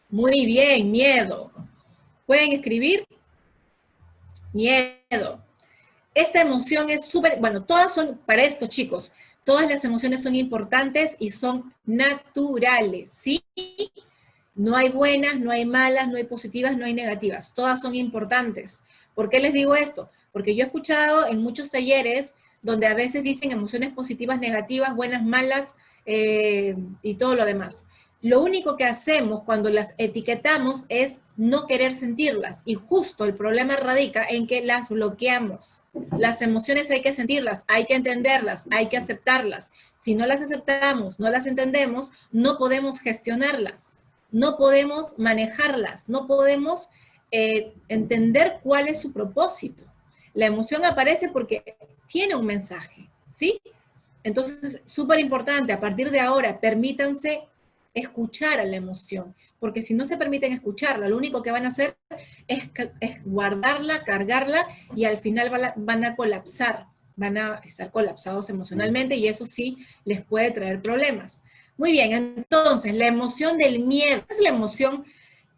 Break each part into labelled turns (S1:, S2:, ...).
S1: Muy bien, miedo. ¿Pueden escribir? Miedo. Esta emoción es súper, bueno, todas son, para esto chicos, todas las emociones son importantes y son naturales, ¿sí? No hay buenas, no hay malas, no hay positivas, no hay negativas. Todas son importantes. ¿Por qué les digo esto? Porque yo he escuchado en muchos talleres donde a veces dicen emociones positivas, negativas, buenas, malas y todo lo demás. Lo único que hacemos cuando las etiquetamos es no querer sentirlas. Y justo el problema radica en que las bloqueamos. Las emociones hay que sentirlas, hay que entenderlas, hay que aceptarlas. Si no las aceptamos, no las entendemos, no podemos gestionarlas, no podemos manejarlas, no podemos entender cuál es su propósito. La emoción aparece porque tiene un mensaje, ¿sí? Entonces, súper importante, a partir de ahora, permítanse escuchar a la emoción, porque si no se permiten escucharla, lo único que van a hacer es guardarla, cargarla, y al final van a colapsar, van a estar colapsados emocionalmente, y eso sí les puede traer problemas. Muy bien, entonces, la emoción del miedo es la emoción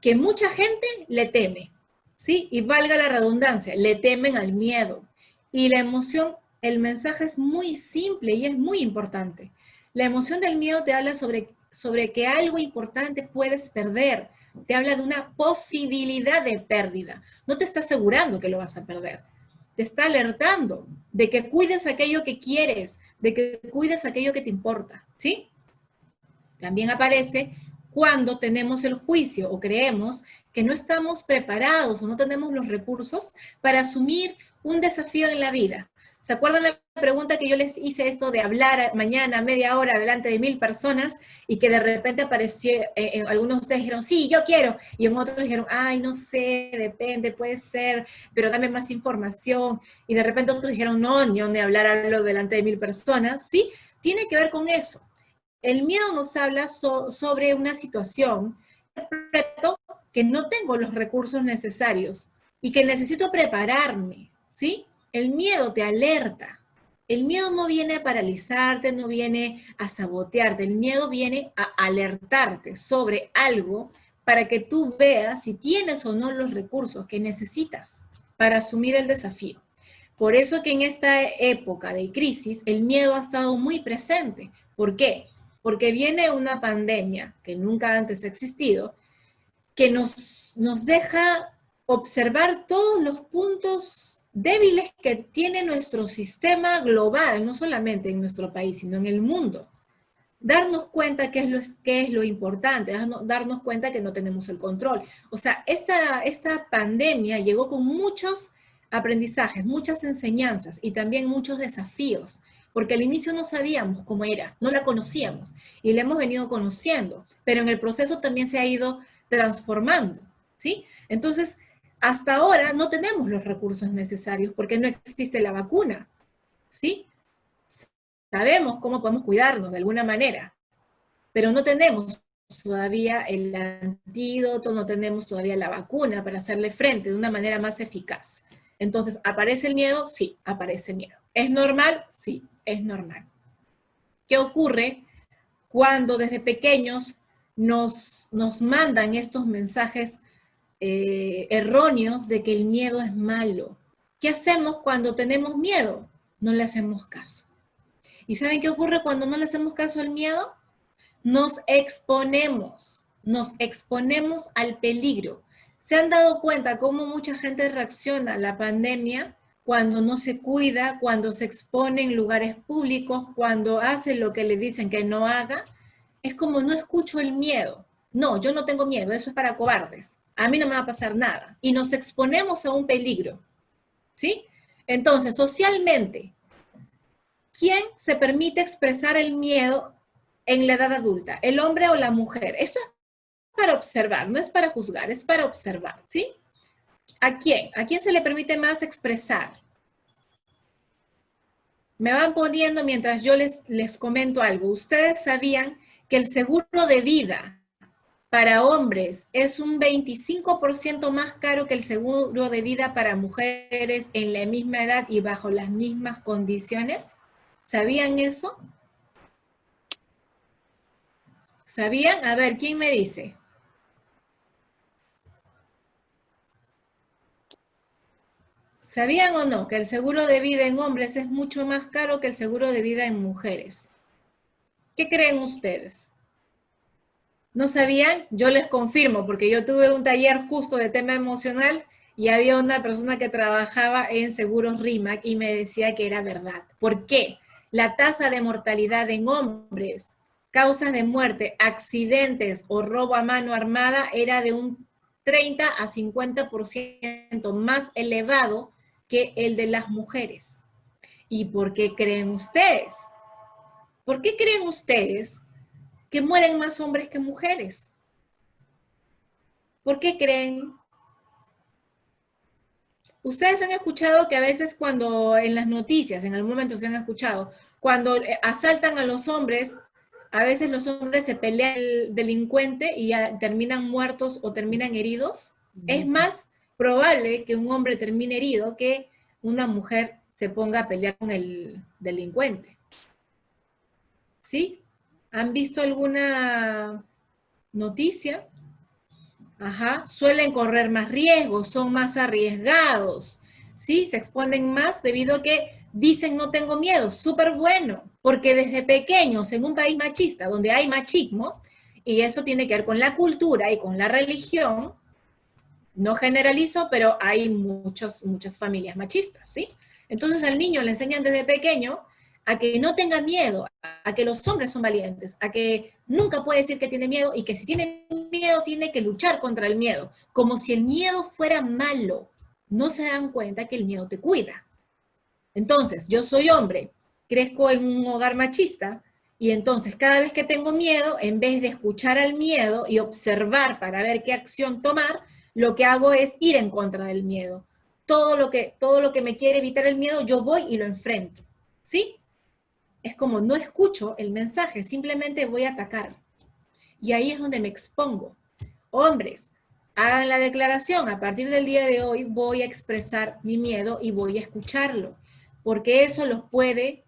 S1: que mucha gente le teme, ¿sí? Y valga la redundancia, le temen al miedo. Y la emoción, el mensaje es muy simple y es muy importante. La emoción del miedo te habla sobre que algo importante puedes perder. Te habla de una posibilidad de pérdida. No te está asegurando que lo vas a perder. Te está alertando de que cuides aquello que quieres, de que cuides aquello que te importa, ¿sí? También aparece cuando tenemos el juicio o creemos que no estamos preparados o no tenemos los recursos para asumir un desafío en la vida. ¿Se acuerdan la pregunta que yo les hice esto de hablar mañana media hora delante de 1000 personas y que de repente apareció, algunos de ustedes dijeron, sí, yo quiero, y en otros dijeron, ay, no sé, depende, puede ser, pero dame más información, y de repente otros dijeron, no, yo de hablar hablo delante de 1000 personas, ¿sí? Tiene que ver con eso. El miedo nos habla sobre una situación que no tengo los recursos necesarios y que necesito prepararme, ¿sí? El miedo te alerta. El miedo no viene a paralizarte, no viene a sabotearte, el miedo viene a alertarte sobre algo para que tú veas si tienes o no los recursos que necesitas para asumir el desafío. Por eso que en esta época de crisis el miedo ha estado muy presente. ¿Por qué? Porque viene una pandemia que nunca antes ha existido, que nos deja observar todos los puntos débiles que tiene nuestro sistema global, no solamente en nuestro país, sino en el mundo. Darnos cuenta qué es lo importante, darnos cuenta que no tenemos el control. O sea, esta pandemia llegó con muchos aprendizajes, muchas enseñanzas y también muchos desafíos, porque al inicio no sabíamos cómo era, no la conocíamos y la hemos venido conociendo, pero en el proceso también se ha ido transformando, ¿sí? Entonces, hasta ahora no tenemos los recursos necesarios porque no existe la vacuna, ¿sí? Sabemos cómo podemos cuidarnos de alguna manera, pero no tenemos todavía el antídoto, no tenemos todavía la vacuna para hacerle frente de una manera más eficaz. Entonces, ¿aparece el miedo? Sí, aparece el miedo. ¿Es normal? Sí, es normal. ¿Qué ocurre cuando desde pequeños nos mandan estos mensajes erróneos de que el miedo es malo? ¿Qué hacemos cuando tenemos miedo? No le hacemos caso. ¿Y saben qué ocurre cuando no le hacemos caso al miedo? Nos exponemos al peligro. ¿Se han dado cuenta cómo mucha gente reacciona a la pandemia cuando no se cuida, cuando se expone en lugares públicos, cuando hace lo que le dicen que no haga? Es como no escucho el miedo. No, yo no tengo miedo, eso es para cobardes. A mí no me va a pasar nada. Y nos exponemos a un peligro, ¿sí? Entonces, socialmente, ¿quién se permite expresar el miedo en la edad adulta? ¿El hombre o la mujer? Esto es para observar, no es para juzgar, es para observar, ¿sí? ¿A quién? ¿A quién se le permite más expresar? Me van poniendo mientras yo les comento algo. ¿Ustedes sabían que el seguro de vida para hombres es un 25% más caro que el seguro de vida para mujeres en la misma edad y bajo las mismas condiciones? ¿Sabían eso? ¿Sabían? A ver, ¿quién me dice? ¿Sabían o no que el seguro de vida en hombres es mucho más caro que el seguro de vida en mujeres? ¿Qué creen ustedes? ¿No sabían? Yo les confirmo, porque yo tuve un taller justo de tema emocional y había una persona que trabajaba en seguros RIMAC y me decía que era verdad. ¿Por qué? La tasa de mortalidad en hombres, causas de muerte, accidentes o robo a mano armada era de un 30 a 50% más elevado que el de las mujeres. ¿Y por qué creen ustedes? ¿Por qué creen ustedes que mueren más hombres que mujeres? ¿Por qué creen? Ustedes han escuchado que a veces cuando en las noticias, en algún momento se han escuchado, cuando asaltan a los hombres, a veces los hombres se pelean el delincuente y terminan muertos o terminan heridos. Es más probable que un hombre termine herido que una mujer se ponga a pelear con el delincuente. ¿Sí? ¿Han visto alguna noticia? Ajá, suelen correr más riesgos, son más arriesgados, ¿sí? Se exponen más debido a que dicen no tengo miedo, súper bueno, porque desde pequeños en un país machista donde hay machismo, y eso tiene que ver con la cultura y con la religión, no generalizo, pero hay muchas familias machistas, ¿sí? Entonces al niño le enseñan desde pequeño a que no tenga miedo, a que los hombres son valientes, a que nunca puede decir que tiene miedo y que si tiene miedo tiene que luchar contra el miedo, como si el miedo fuera malo. No se dan cuenta que el miedo te cuida. Entonces, yo soy hombre, crezco en un hogar machista y entonces cada vez que tengo miedo, en vez de escuchar al miedo y observar para ver qué acción tomar, lo que hago es ir en contra del miedo. Todo lo que me quiere evitar el miedo, yo voy y lo enfrento. ¿Sí? Es como no escucho el mensaje, simplemente voy a atacar. Y ahí es donde me expongo. Hombres, hagan la declaración, a partir del día de hoy voy a expresar mi miedo y voy a escucharlo, porque eso los puede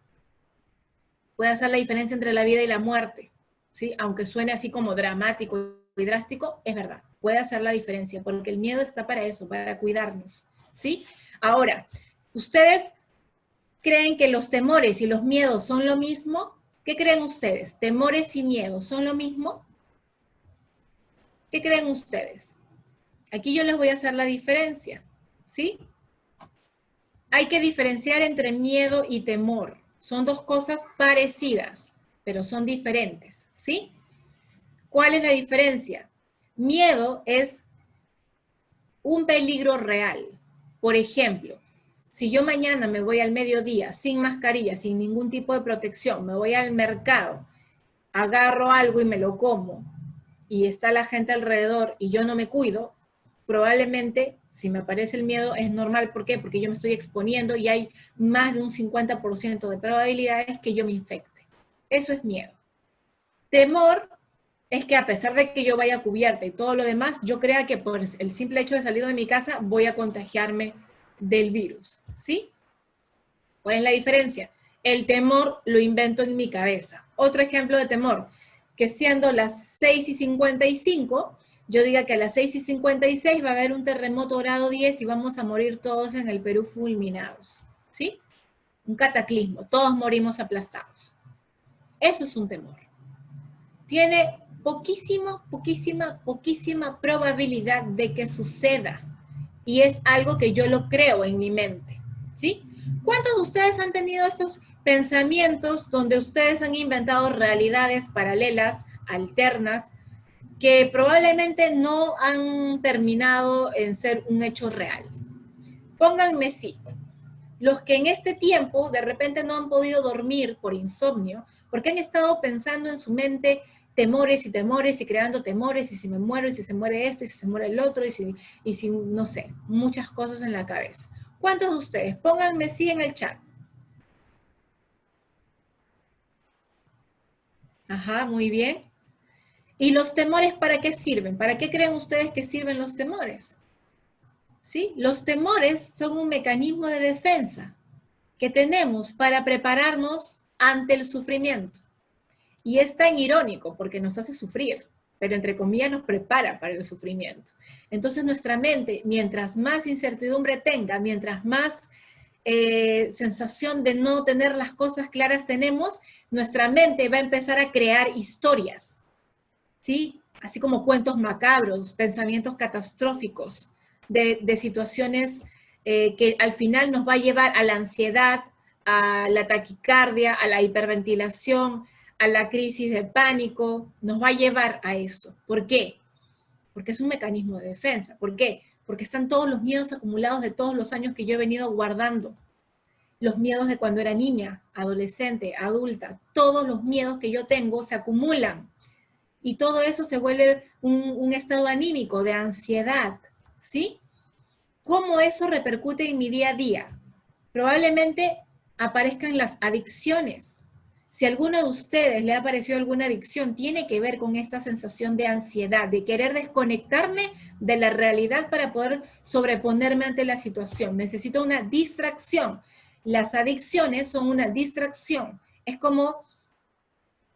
S1: hacer la diferencia entre la vida y la muerte, ¿sí? Aunque suene así como dramático y drástico, es verdad, puede hacer la diferencia, porque el miedo está para eso, para cuidarnos, ¿sí? Ahora, ¿ustedes creen que los temores y los miedos son lo mismo? ¿Qué creen ustedes? ¿Temores y miedos son lo mismo? ¿Qué creen ustedes? Aquí yo les voy a hacer la diferencia, ¿sí? Hay que diferenciar entre miedo y temor. Son dos cosas parecidas, pero son diferentes, ¿sí? ¿Cuál es la diferencia? Miedo es un peligro real. Por ejemplo, si yo mañana me voy al mediodía sin mascarilla, sin ningún tipo de protección, me voy al mercado, agarro algo y me lo como, y está la gente alrededor y yo no me cuido, probablemente si me aparece el miedo es normal. ¿Por qué? Porque yo me estoy exponiendo y hay más de un 50% de probabilidades que yo me infecte. Eso es miedo. Temor es que a pesar de que yo vaya cubierta y todo lo demás, yo crea que por el simple hecho de salir de mi casa voy a contagiarme del virus, ¿sí? ¿Cuál es la diferencia? El temor lo invento en mi cabeza. Otro ejemplo de temor, que siendo las 6:55, yo diga que a las 6:56 va a haber un terremoto grado 10 y vamos a morir todos en el Perú fulminados, ¿sí? Un cataclismo, todos morimos aplastados. Eso es un temor. Tiene poquísima probabilidad de que suceda. Y es algo que yo lo creo en mi mente, ¿sí? ¿Cuántos de ustedes han tenido estos pensamientos donde ustedes han inventado realidades paralelas, alternas, que probablemente no han terminado en ser un hecho real? Pónganme sí. Los que en este tiempo de repente no han podido dormir por insomnio, porque han estado pensando en su mente temores y temores y creando temores, y si me muero, y si se muere este, y si se muere el otro, y si no sé, muchas cosas en la cabeza. ¿Cuántos de ustedes? Pónganme sí en el chat. Ajá, muy bien. ¿Y los temores para qué sirven? ¿Para qué creen ustedes que sirven los temores? ¿Sí? Los temores son un mecanismo de defensa que tenemos para prepararnos ante el sufrimiento. Y es tan irónico porque nos hace sufrir. pero entre comillas nos prepara para el sufrimiento. Entonces nuestra mente, mientras más incertidumbre tenga, mientras más sensación de no tener las cosas claras tenemos, nuestra mente va a empezar a crear historias, ¿sí? Así como cuentos macabros, pensamientos catastróficos, de situaciones que al final nos va a llevar a la ansiedad, a la taquicardia, a la hiperventilación, a la crisis de pánico, nos va a llevar a eso. ¿Por qué? Porque es un mecanismo de defensa. ¿Por qué? Porque están todos los miedos acumulados de todos los años que yo he venido guardando. Los miedos de cuando era niña, adolescente, adulta, todos los miedos que yo tengo se acumulan. Y todo eso se vuelve un estado anímico de ansiedad, ¿sí? ¿Cómo eso repercute en mi día a día? Probablemente aparezcan las adicciones. Si a alguno de ustedes le ha aparecido alguna adicción, tiene que ver con esta sensación de ansiedad, de querer desconectarme de la realidad para poder sobreponerme ante la situación. Necesito una distracción. Las adicciones son una distracción. Es como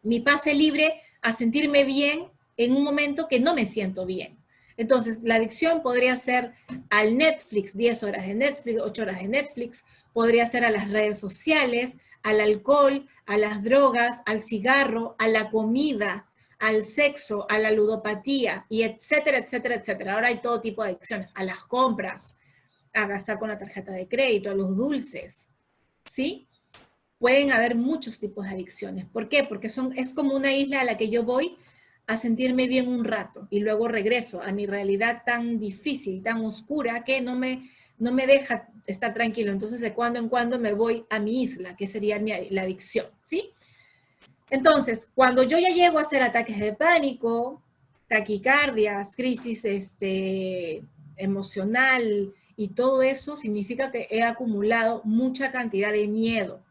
S1: mi pase libre a sentirme bien en un momento que no me siento bien. Entonces, la adicción podría ser al Netflix, 10 horas de Netflix, 8 horas de Netflix, podría ser a las redes sociales, al alcohol, a las drogas, al cigarro, a la comida, al sexo, a la ludopatía, y etcétera, etcétera, etcétera. Ahora hay todo tipo de adicciones, a las compras, a gastar con la tarjeta de crédito, a los dulces, ¿sí? Pueden haber muchos tipos de adicciones. ¿Por qué? Porque es como una isla a la que yo voy a sentirme bien un rato y luego regreso a mi realidad tan difícil, tan oscura, que no me deja estar tranquilo. Entonces, de cuando en cuando me voy a mi isla, que sería la adicción, ¿sí? Entonces, cuando yo ya llego a hacer ataques de pánico, taquicardias, crisis emocional y todo eso, significa que he acumulado mucha cantidad de miedo.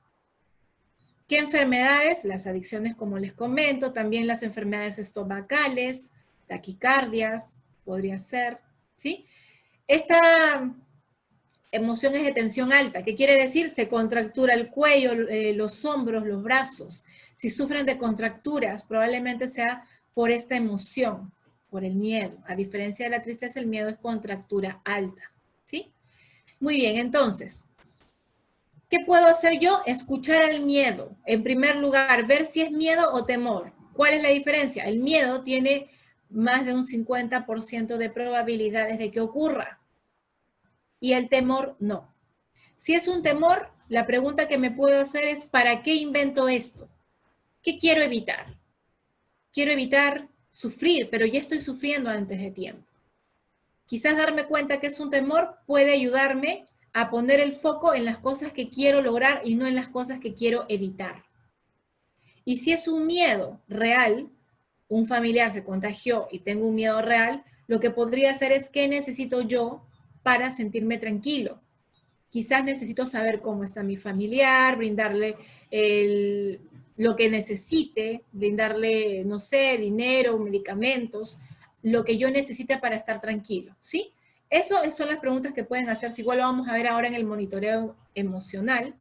S1: ¿Qué enfermedades? Las adicciones, como les comento, también las enfermedades estomacales, taquicardias, podría ser, ¿sí? Esta emoción es de tensión alta. ¿Qué quiere decir? Se contractura el cuello, los hombros, los brazos. Si sufren de contracturas, probablemente sea por esta emoción, por el miedo. A diferencia de la tristeza, el miedo es contractura alta, ¿sí? Muy bien, entonces, ¿qué puedo hacer yo? Escuchar al miedo. En primer lugar, ver si es miedo o temor. ¿Cuál es la diferencia? El miedo tiene más de un 50% de probabilidades de que ocurra y el temor no. Si es un temor, la pregunta que me puedo hacer es, ¿para qué invento esto? ¿Qué quiero evitar? Quiero evitar sufrir, pero ya estoy sufriendo antes de tiempo. Quizás darme cuenta que es un temor puede ayudarme a poner el foco en las cosas que quiero lograr y no en las cosas que quiero evitar. Y si es un miedo real, un familiar se contagió y tengo un miedo real, lo que podría hacer es qué necesito yo para sentirme tranquilo. Quizás necesito saber cómo está mi familiar, brindarle lo que necesite, brindarle, no sé, dinero, medicamentos, lo que yo necesite para estar tranquilo, ¿sí? Esas son las preguntas que pueden hacerse. Igual lo vamos a ver ahora en el monitoreo emocional.